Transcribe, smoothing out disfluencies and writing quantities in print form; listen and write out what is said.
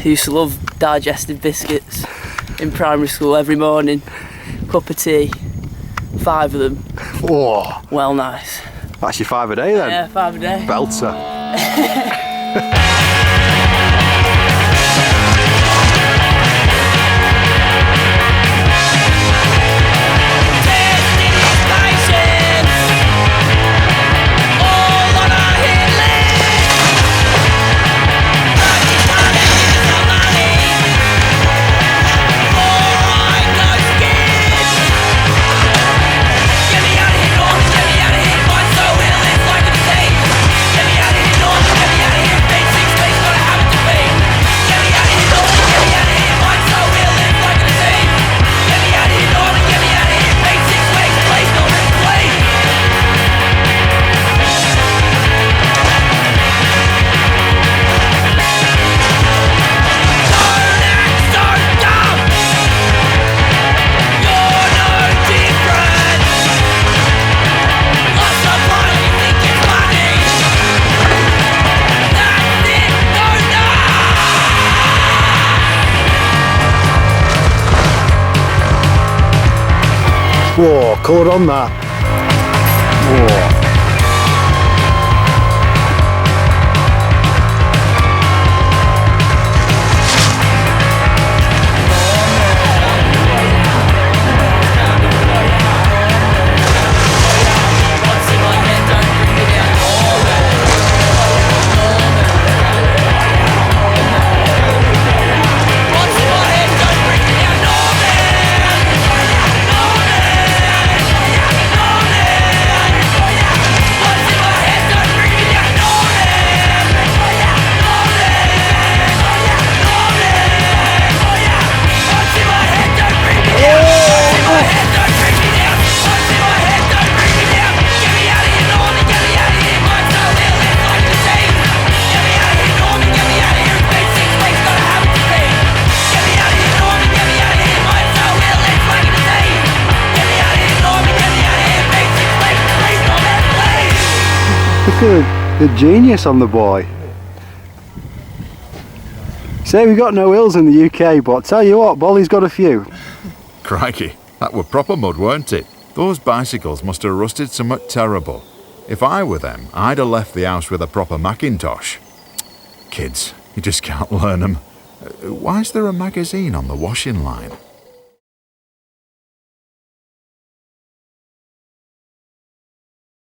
Used to love digestive biscuits in primary school every morning. Cup of tea, 5 of them. Whoa. Well, nice. That's your 5 a day then? Yeah, 5 a day. Belter. Whoa, colour on that. Whoa. Look at the genius on the boy. Say we got no hills in the UK, but tell you what, Bolly's got a few. Crikey, that were proper mud, weren't it? Those bicycles must have rusted somewhat terrible. If I were them, I'd have left the house with a proper Macintosh. Kids, you just can't learn them. Why is there a magazine on the washing line?